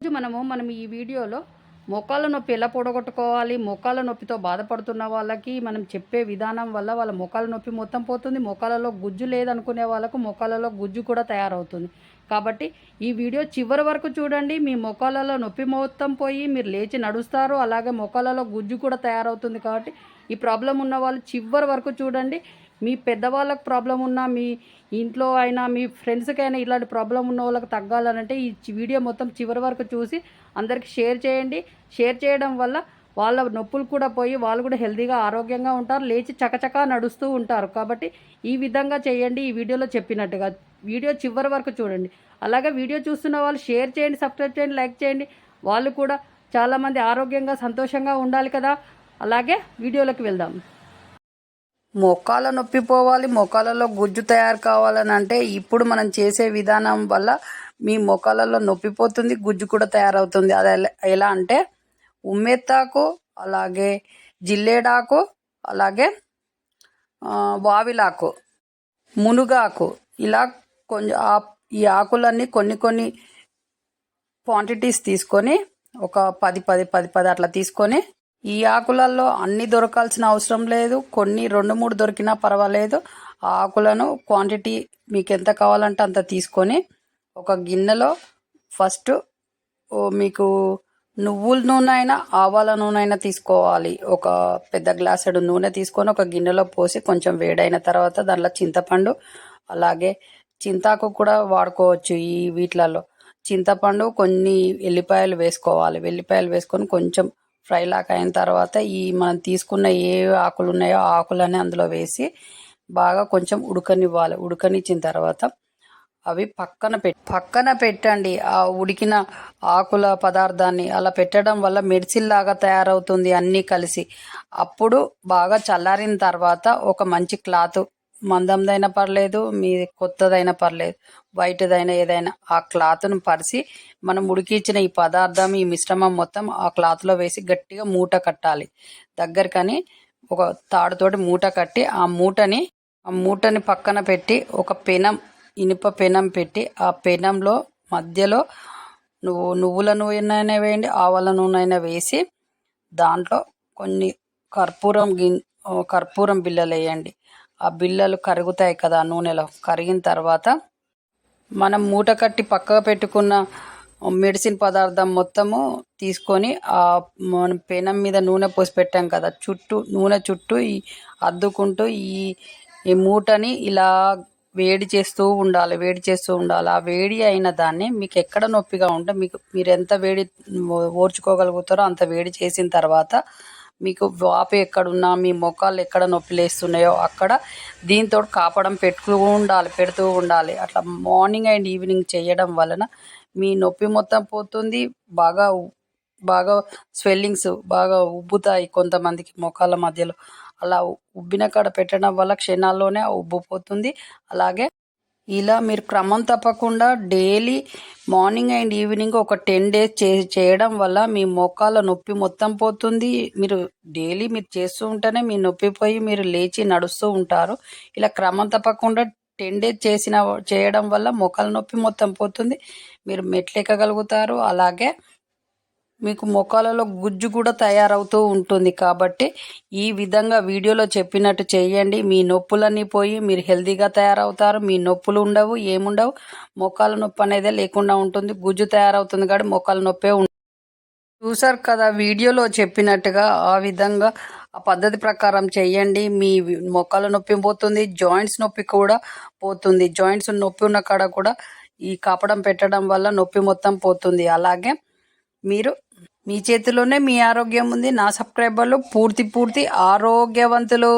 ఈరోజు మనం ఈ వీడియోలో మోకాళ్ళ నొప్పి ఎలా పొడగొట్టుకోవాలి, మోకాళ్ళ నొప్పితో బాధపడుతున్న వాళ్ళకి మనం చెప్పే విధానం వల్ల వాళ్ళ మోకాళ్ళ నొప్పి మొత్తం పోతుంది. మోకాళ్ళలో గుజ్జు లేదనుకునే వాళ్ళకు మోకాళ్ళలో గుజ్జు కూడా తయారవుతుంది. కాబట్టి ఈ వీడియో చివరి వరకు చూడండి. మీ మోకాళ్ళలో నొప్పి మొత్తం పోయి మీరు లేచి నడుస్తారు. అలాగే మోకాళ్ళలో గుజ్జు కూడా తయారవుతుంది. కాబట్టి ఈ ప్రాబ్లం ఉన్న వాళ్ళు చివరి వరకు చూడండి. మీ పెద్దవాళ్ళకు ప్రాబ్లం ఉన్నా, మీ ఇంట్లో అయినా, మీ ఫ్రెండ్స్కైనా ఇలాంటి ప్రాబ్లం ఉన్న వాళ్ళకి తగ్గాలనంటే ఈ వీడియో మొత్తం చివరి వరకు చూసి అందరికీ షేర్ చేయండి. షేర్ చేయడం వల్ల వాళ్ళ నొప్పులు కూడా పోయి వాళ్ళు కూడా హెల్తీగా ఆరోగ్యంగా ఉంటారు, లేచి చకచకా నడుస్తూ ఉంటారు. కాబట్టి ఈ విధంగా చేయండి. ఈ వీడియోలో చెప్పినట్టుగా వీడియో చివరి వరకు చూడండి. అలాగే వీడియో చూస్తున్న వాళ్ళు షేర్ చేయండి, సబ్స్క్రైబ్ చేయండి, లైక్ చేయండి. వాళ్ళు కూడా చాలామంది ఆరోగ్యంగా సంతోషంగా ఉండాలి కదా. అలాగే వీడియోలోకి వెళ్దాం. మోకాళ్ళ నొప్పి పోవాలి, మోకాళ్ళలో గుజ్జు తయారు కావాలని అంటే ఇప్పుడు మనం చేసే విధానం వల్ల మీ మోకాళ్ళలో నొప్పి పోతుంది, గుజ్జు కూడా తయారవుతుంది. అది ఎలా అంటే ఉమ్మెత్తాకు, అలాగే జిల్లేడాకు, అలాగే వావిలాకు, మునుగాకు, ఇలా కొంచెం ఈ ఆకులన్నీ కొన్ని కొన్ని క్వాంటిటీస్ తీసుకొని ఒక 10 అట్లా తీసుకొని, ఈ ఆకులలో అన్ని దొరకాల్సిన అవసరం లేదు. కొన్ని 2-3 దొరికినా పర్వాలేదు. ఆ ఆకులను క్వాంటిటీ మీకు ఎంత కావాలంటే అంత తీసుకొని ఒక గిన్నెలో ఫస్ట్ మీకు నువ్వుల నూనె అయినా ఆవాల నూనె అయినా తీసుకోవాలి. ఒక పెద్ద గ్లాసుడు నూనె తీసుకొని ఒక గిన్నెలో పోసి కొంచెం వేడైన తర్వాత దాంట్లో చింతపండు, అలాగే చింతాకు కూడా వాడుకోవచ్చు. ఈ వీటిలలో చింతపండు, కొన్ని ఎల్లిపాయలు వేసుకోవాలి. వెల్లిపాయలు వేసుకొని కొంచెం ఫ్రై లాగా అయిన తర్వాత ఈ మనం తీసుకున్న ఏ ఆకులు ఉన్నాయో ఆ ఆకులన్నీ అందులో వేసి బాగా కొంచెం ఉడకనివ్వాలి. ఉడకనిచ్చిన తర్వాత అవి పక్కన పెట్టండి. ఆ ఉడికిన ఆకుల పదార్థాన్ని అలా పెట్టడం వల్ల మెడిసిన్ లాగా తయారవుతుంది అన్నీ కలిసి. అప్పుడు బాగా చల్లారిన తర్వాత ఒక మంచి క్లాత్, మందందైనా పర్లేదు, మీ కొత్తదైనా పర్లేదు, వైట్దైనా ఏదైనా, ఆ క్లాత్ను పరిచి మనం ఉడికించిన ఈ పదార్థం, ఈ మిశ్రమం మొత్తం ఆ క్లాత్లో వేసి గట్టిగా మూట కట్టాలి. దగ్గరకని ఒక తాడుతోటి మూట కట్టి ఆ మూటని పక్కన పెట్టి ఒక పెనం, ఇనుప పెనం పెట్టి ఆ పెనంలో మధ్యలో నువ్వుల నూనె వేయండి, ఆవాల నూనె అయినా వేసి దాంట్లో కొన్ని కర్పూరం బిళ్ళలు వేయండి. ఆ బిళ్ళలు కరుగుతాయి కదా నూనెలో. కరిగిన తర్వాత మనం మూట కట్టి పక్కకు పెట్టుకున్న మెడిసిన్ పదార్థం మొత్తము తీసుకొని ఆ మనం పెనం మీద నూనె పోసి పెట్టాం కదా, నూనె చుట్టూ అద్దుకుంటూ ఈ మూటని ఇలా వేడి చేస్తూ ఉండాలి. ఆ వేడి అయిన దాన్ని మీకు ఎక్కడ నొప్పిగా ఉంటే మీరు ఎంత వేడి ఓర్చుకోగలుగుతారో అంత వేడి చేసిన తర్వాత మీకు వాపు ఎక్కడున్నా, మీ మొక్కలు ఎక్కడ నొప్పి లేస్తున్నాయో అక్కడ దీంతో కాపడం పెడుతూ ఉండాలి. అట్లా మార్నింగ్ అండ్ ఈవినింగ్ చేయడం వలన మీ నొప్పి మొత్తం పోతుంది. బాగా స్వెల్లింగ్స్ బాగా ఉబ్బుతాయి కొంతమందికి మొక్కల మధ్యలో. అలా ఉబ్బిన కాడ పెట్టడం వల్ల క్షణాల్లోనే ఉబ్బిపోతుంది. అలాగే ఇలా మీరు క్రమం తప్పకుండా డైలీ మార్నింగ్ అండ్ ఈవినింగ్ ఒక 10 days చేయడం వల్ల మీ మోకాళ్ళ నొప్పి మొత్తం పోతుంది. మీరు డైలీ చేస్తూ ఉంటేనే మీ నొప్పి పోయి మీరు లేచి నడుస్తూ ఉంటారు. ఇలా క్రమం తప్పకుండా 10 days చేయడం వల్ల మోకాళ్ళ నొప్పి మొత్తం పోతుంది. మీరు మెట్లు ఎక్కగలుగుతారు. అలాగే మీకు మోకాళ్ళలో గుజ్జు కూడా తయారవుతూ ఉంటుంది. కాబట్టి ఈ విధంగా వీడియోలో చెప్పినట్టు చేయండి. మీ నొప్పులన్నీ పోయి మీరు హెల్తీగా తయారవుతారు. మీ నొప్పులు ఉండవు, ఏముండవు. మోకాళ్ళ నొప్పి అనేది లేకుండా ఉంటుంది. గుజ్జు తయారవుతుంది కాబట్టి మోకాళ్ళ నొప్పే చూసారు కదా వీడియోలో చెప్పినట్టుగా. ఆ విధంగా ఆ పద్ధతి ప్రకారం చేయండి. మీ మోకాళ్ళ నొప్పి పోతుంది, జాయింట్స్ నొప్పి కూడా పోతుంది. జాయింట్స్ నొప్పి ఉన్న కాడ కూడా ఈ కాపడం పెట్టడం వల్ల నొప్పి మొత్తం పోతుంది. అలాగే మీ చేతిలోనే మీ ఆరోగ్యం ఉంది. నా సబ్స్క్రైబర్లు పూర్తి ఆరోగ్యవంతులు.